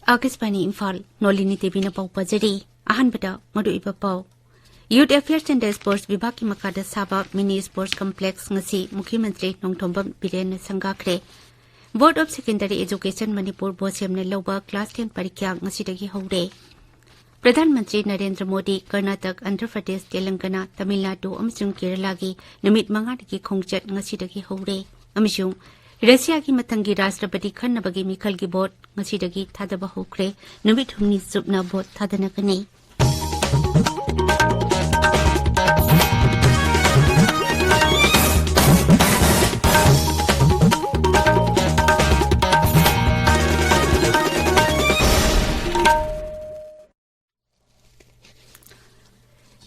Augustpani Imphal Nolini Devina Pau Pajari Ahanbada Madu Iba Pau Youth Affairs and Sports Vibaki Makada Saba Mini Sports Complex Ngasi Mukhimantri Nongthombam Biren Sangakre Board of Secondary Education Manipur Bosemne Loba Class 10 Parikya Ngasidagi Hore Pradhan Mantri Narendra Modi Karnataka Andhra Pradesh Telangana Tamil Nadu Amsung Kerala gi Namit Mangadagi Khongchat Ngasidagi Hore Amsung Russia की मतंगी राष्ट्रपति खन्नबगी मिखल की boat ngasi thadaba hokre numit humni subna bot thadana kani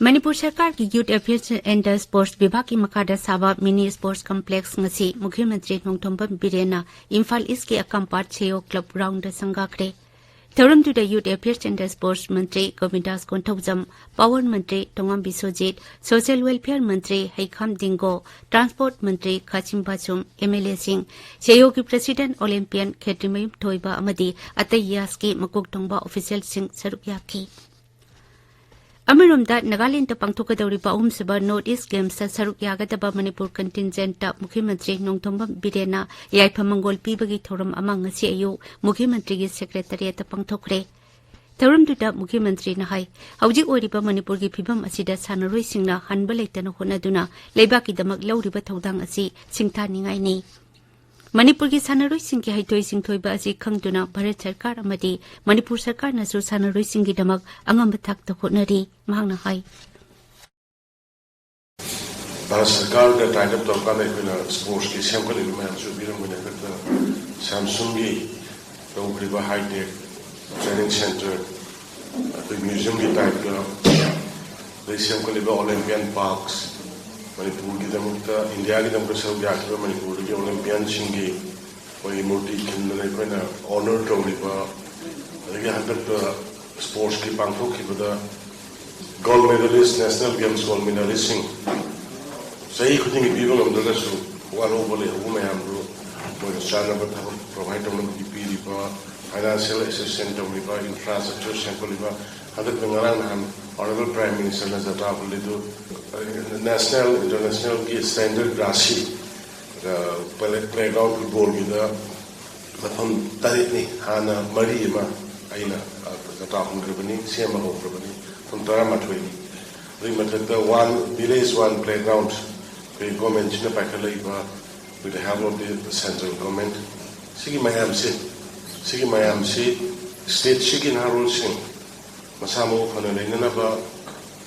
Manipur सरकार की youth affairs and sports विभाग की मखादा साबा mini sports complex ngasi मुख्यमंत्री नोंथोंबम बिरेना इम्फाल ईस्ट के अकम्पाट छेयो क्लब ग्राउंड संगाखरे थौरमदुदा यूथ अफेयर्स एंड स्पोर्ट्स मंत्री गोविंदास कोंथौजम पावर मंत्री टोंगम बिसोजित सोशल वेलफेयर मंत्री हैखाम दिंगो ट्रांसपोर्ट मंत्री खाचिम बाचुम एमएलए सिंह छेयो की प्रेसिडेंट ओलंपियन खेत्रिमयम थोइबा अमदी अतै यास की मकुक टोंबा ऑफिशियल सिंह सरुक याकी अमरोमदा नागालैंड पांगथोकदौरिबा अहुमसुबा नॉर्थ ईस्ट गेम्स सरुक यागदबा मणिपुर कंटिंजेंट मुख्यमंत्री नोंथोंबम बिरेना याइफमंगोल पीबगी थौरम अमा ngasi ayu मुख्यमंत्री की सेक्रेटरिएट पांगथोखरे थौरमदुदा मुख्यमंत्री ना हाई हौजिक ओरिबा मणिपुर की फिबम असिदा सानरोइसिंगना हनबा लेतन होनादुना लेबाकीदमक लौरिबा थौदांग असि सिंथानिंगाइनि मणिपुर की सानरोइसिंग की हाइथोइ सिंथोइबा असि खंगदुना भारत सरकार अमदी मणिपुर सरकार नसु सानरोइसिंग की दमक अंगम थाकत होनरी मांगना हाई भारत सरकार का टाइप तौर पर इतना स्पोर्ट्स की सेमकल इल्में जो भी रंग में करता सैमसंग की तौरीबा हाईटेक ट्रेनिंग सेंटर तो म्यूजियम की टाइप का सेमकल ओलंपियन पार्क्स मणिपुर की दमकता इंडिया की दमक सब यात्रा मणिपुर की ओलंपियन सिंगी वही मूर्ति खिंडने पे ना ऑनर तौरीबा अगर हंड्रेड स्पोर्ट्स की पांखों की बता gold medalist national games gold medalist Singh सही खुद की बीबों में अंदर सु वालों बोले वो मैं हम लोग तो चार नंबर था प्रोवाइड करने की पीरिबा फाइनेंशियल असिस्टेंट तौरीबा इंफ्रास्ट्रक्चर सेंपलिबा हंड्रेड बंगाला ना हम ऑनरेबल प्राइम मिनिस्टर ने जता बोले तो नेशनल इंटरनेशनल की स्टैंडर्ड राशि प्लेग्राउंड फुटबॉल की दा मतलब तारीख नहीं हाना मरी में आइना जता होंगे सेम होंगे तुम तारा मठवेली ring matata one village one playground the government china pakala iba with the help of the central government sigi mayam se state chicken harol sing masamo khana leina ba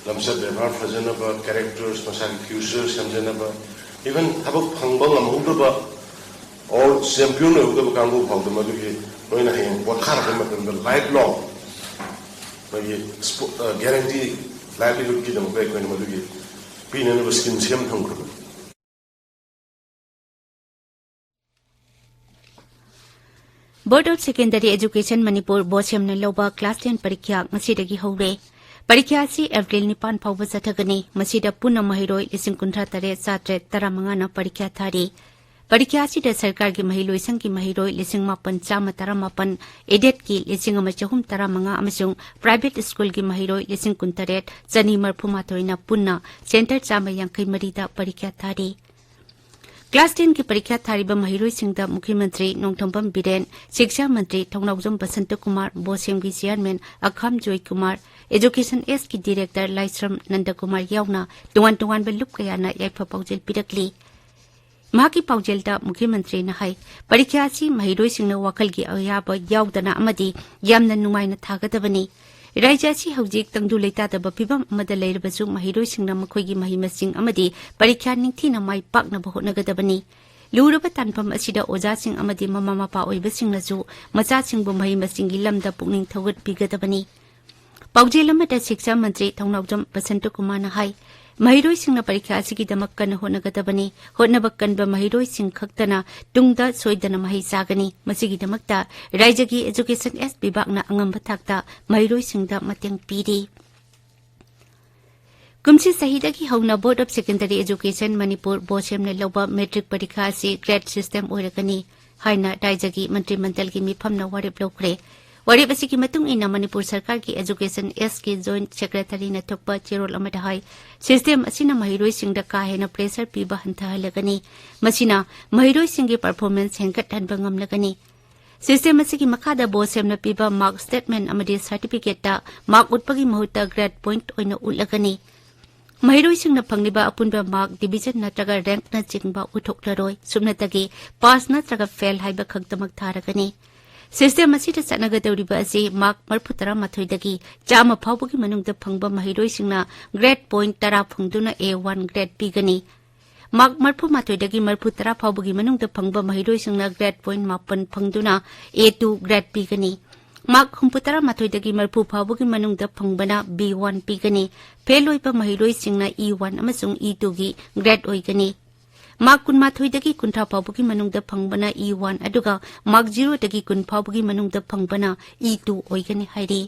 lamsa bevar fajana ba characters masagi futures samjana ba even habak phangba ngamhu ba all champion ho ba kangu phawda ma du noina hen wakhar ba matam lifelong ba ye guarantee livelihood की दमक एक महीने मधुगी पीने ने बस किन्हीं हम थंग board of secondary education Manipur BOSEM ने लोबा क्लास 10 परीक्षा ngasi हौरे परीक्षा से अप्रैल 9 फाउब चथगनी मसीदा पुनः महिरोय 19 छात्र 15 परीक्षा थारी परीक्षा सरकार की महिलोइसंग की महिरोय 5,918 एडेड की 5,615 प्राइवेट स्कूल की महिरोय 19,938 पुनः सेंटर 153 परीक्षा थारी क्लास 10 की परीक्षा थारीब महिरोइसिंगदा मुख्यमंत्री नोंथोंबम बिरेन शिक्षा मंत्री थौनाउजम बसंत कुमार बोसेम की चेयरमैन अखाम जोय कुमार एजुकेशन एस की डायरेक्टर लाइश्रम नंद कुमार यावना तोंगान बलुप कयाना याइफा पाउजेल पिरकली माकी पाउजेलदा मुख्यमंत्री ना हाई परीक्षा सी महिरोइसिंगना वखल की अयाब यावदना अमदी यामना नुमाइना थागदबनी राज्य सी हौजिक तंगदु लेतादब फिबम अमदा लेरबसु महिरोइसिंगना मखोइगी महिमसिंग अमदी परीक्षा निंगथिना माइ पाकना होनगदबनी लुरब तानफम असिदा ओजासिंग अमदी ममा मपा ओइबसिंगनासु मचासिंगबु महिमसिंगी लमदा पुकनिंग थौगत पिगदबनी पाउजेल अमदा शिक्षा मंत्री थौनाउजम बसंत कुमार ना हाई महिरोइसिंगना परीक्षा की दमक कन होनगदबनी होनबक कनब महिरोइसिंग खक्तना तुंगदा सोइदना महि सागनी मसिगी दमकता राज्य की एजुकेशन एस विभागना अंगम थाकता महिरोइसिंगदा मतेंग पीरी कुमसी सहिदा की हौना board of secondary education Manipur BOSEM ने लोबा मैट्रिक परीक्षा से ग्रेड सिस्टम ओरगनी हाइना राज्य की मंत्रिमंडल की मिफमना वारेप लौखरे वारेप असिगी मतुंग इना मणिपुर सरकार की एजुकेशन एस की जॉइंट सेक्रेटरी न थोकपा चेरोल अमदा हाई सिस्टम असिना महिरोई सिंगदा का हेना प्रेशर पीबा हंथहलगनी मसिना महिरोई सिंगी परफॉर्मेंस हेंगत हनबा ngamlagani सिस्टम असिगी मखादा बोसेमना पीबा मार्क स्टेटमेंट अमदी सर्टिफिकेट ता मार्क उत्पगी महुता ग्रेड पॉइंट ओइना उलगनी महिरोई सिंगना फंगलिबा अपुनबा मार्क डिवीजन नत्रगा रैंक न चिंगबा उथोक्लरोय सुमनतगी पास नत्रगा फेल हाइबा खगतमक थारगनी सिस्टम असिदा चनगदौरिबा असि मार्क 43 चामा फाउबगी मनुंगदा फंगबा महिरोई सिंगना ग्रेड पॉइंट 10 फंगदुना A1 ग्रेड पीगनी मार्क 43 फाउबगी मनुंगदा फंगबा महिरोई सिंगना ग्रेड पॉइंट 9 फंगदुना A2 ग्रेड पीगनी मार्क 43 फाउबगी मनुंगदा फंगबना B1 पीगनी फेल ओइबा महिरोई सिंगना E1 अमसुंग E2 गी ग्रेड ओइगनी मार्क 19 फाउबगी मनुंगदा फंगबना E1 अदुगा मार्क 0 फाउबगी मनुंगदा फंगबना E2 ओइगनी हाइरी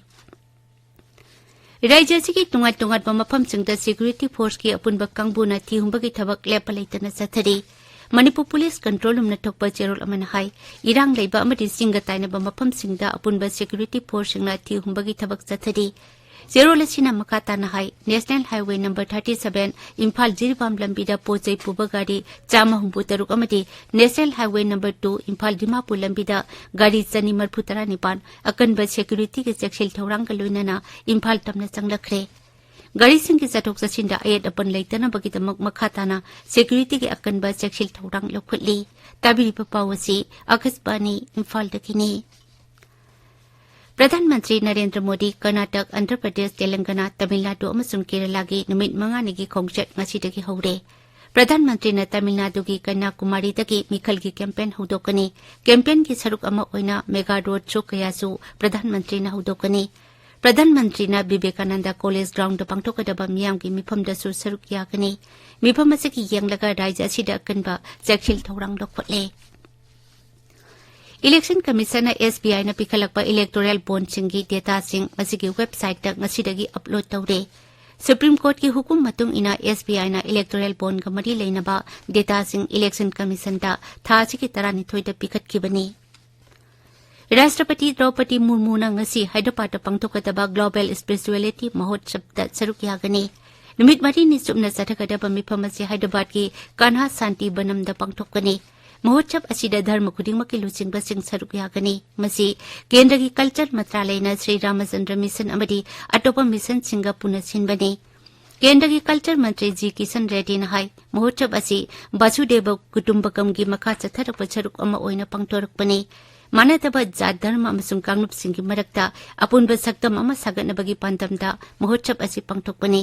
राज्य की तुंगा मफम सिंगदा सिक्योरिटी फोर्स की अपुनबा कांगबुना थिहुंबगी थबक लेप लेतना सथरी मणिपुर पुलिस कंट्रोल रूम थोकपा चेरोल अमन हाई इरांग लेबा अमदि सिंग ताइनबा मफम सिंगदा अपुनबा सिक्योरिटी फोर्स सिंगना थिहुंबगी थबक सथरी चेरोल असिना मकाताना हाई national highway number 37 Imphal Jiribam लंबीदा पोचै पुबा गाड़ी 463 अमदि national highway number 2 Imphal Dimapur लंबीदा गाड़ी 239 अकनबा सिक्योरिटी के चेक्सिल थौरांग लोइनना इम्फाल तमना चंगलखरे गाड़ी सिंह की चटोक चसिंदा अयत अपन लेतना बगिदमक मखाताना सिक्योरिटी के अकनबा चेक्सिल थौरांग लौखुटली ताबिरिबा पावसी आकाशवाणी इम्फाल दकिनी प्रधानमंत्री नरेंद्र मोदी कर्नाटक आंध्र प्रदेश तेलंगाना तमिलनाडु अमसुंग केरला की नुमित मंगानी खोंगचट ngasi हौरे प्रधानमंत्री ने तमिलनाडु की कन्याकुमारी मिखल की कैंपेन हौदोकनी कैंपेन की सरुक अमा ओइना मेगा रोड शो कयासु प्रधानमंत्री ने हौदोकनी प्रधानमंत्री ने विवेकानंद कॉलेज ग्राउंड पांगथोकदबा मियाम की मिफमदसु सरुक यागनी मिफम असकी यंगलगा राज्य असिदा कनबा चेक्सिल थौरांग लौखोटले इलेक्शन कमीशन SBI न पिखलकपा इलेक्टोरल बॉन्ड सिंगी डेटा सिंग मसिगी वेबसाइट तक ngasiदगी अपलोड तौरे सुप्रीम कोर्ट की हुकुम मतुंग इना SBI न इलेक्टोरल बॉन्ड का मरी लेनबा डेटा सिंग इलेक्शन कमीशन ता थासी की तरह निथोइदा पिखटखिबनी राष्ट्रपति द्रौपदी मुर्मू न ngasi हैदराबाद पांगथोकदबा ग्लोबल स्पिरिचुअलिटी महोत्सव ता सरुक यागनी नुमित मरी नि सुमना सथकदबा मिफम से हैदराबाद की कान्हा शांति बनम दा पांगथोकनी महोत्सव असिदा धर्म खुदिंगमकी लुचिंगबा सिंग सरुक यागनी मसी केंद्र की कल्चर मंत्रालय न श्री रामचंद्र मिशन अमदी अटोपा मिशन सिंगा पुनः सिनबनी केंद्र की कल्चर मंत्री जी किशन रेड्डी न हाई महोत्सव असि वसुदेव कुटुंबकम की मखा चथरक सरुक अमा ओइना पांगथोरकपनी मानदबा जात धर्म अमसुंग कांगनुप सिंगी मरक्ता अपुनबा सक्तम अमा सागनबगी पांतमदा महोत्सव असि पांगथोकपनी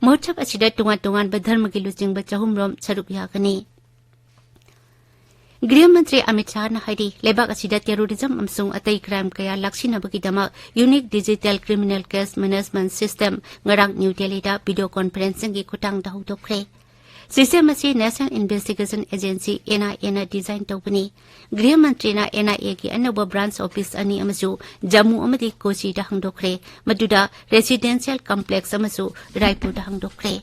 महोत्सव असिदा टुंगान धर्म की लुचिंगबा चहुमरोम सरुक यागनी गृह मंत्री अमित शाह ने हाइडी लेबाक असिदा टेरोरिज्म अमसुंग अतई क्राइम कया लाक्सिनबगीदमक unique digital criminal case management system ngarang न्यू दिल्लीदा वीडियो कॉन्फ्रेंसिंग की खुटांगदा हौदोखरे सिस्टम असी नेशनल इन्वेस्टिगेशन एजेंसी NIA न डिजाइन तौबनी गृह मंत्री न NIA की अनोबा ब्रांच ऑफिस अनि अमसु जम्मू अमदी कोचीदा हंगदोखरे मदुदा रेसिडेंशियल कॉम्प्लेक्स अमसु रायपुरदा हंगदोखरे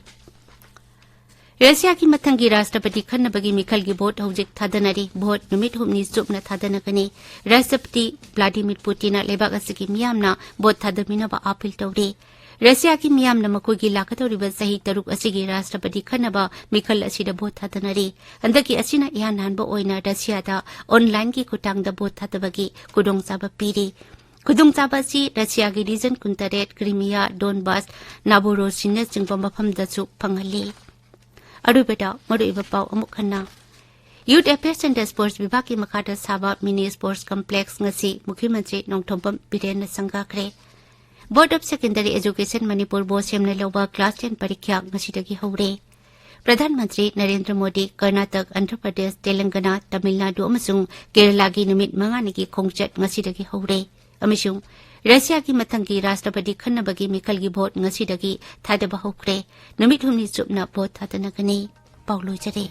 रशिया की मथंगी राष्ट्रपति खन्नबगी मिखल की भोट हौजिक थादनरी भोट नुमित हुमनी सुपना थादनगनी राष्ट्रपति व्लादिमीर पुतिन लेबाक असकी मियामना भोट थादमिनबा अपील तौरे रशिया की मियामना मखोगी लाखतौरिबा सही तरुक असिगी राष्ट्रपति खन्नबा मिखल असिदा भोट थादनरी अंदकी असिना इहान हानबा ओइना रशियादा ऑनलाइन की खुटांगदा भोट थादबगी खुदोंचाबा पीरी खुदोंचाबा असि रशिया की रीजन 38 क्रीमिया डोनबास नाबोरोसिन चिंगबा मफमदसु फंगहली अरुबेटा मरुइबा पाउ अमुक खन्ना यूथ अफेयर्स एंड स्पोर्ट्स विभाग की मखादा साबा मिनी स्पोर्ट्स कॉम्प्लेक्स ngasi मुख्यमंत्री नोंथोंबम बिरेन संगाखरे board of secondary education Manipur बोसेमने लोबा क्लास 10 परीक्षा ngasi हौरे प्रधानमंत्री नरेंद्र मोदी कर्नाटक आंध्र प्रदेश तेलंगाना तमिलनाडु अमसुंग केरला की नुमित मंगानी की खोंगचट ngasi हौरे अमसुंग रशिया की मथंगी राष्ट्रपति खन्नबगी मिखल की भोट ngasi थादबा हौखरे नुमित हुमनी सुपना भोट थादनगनी पाउलोजरे।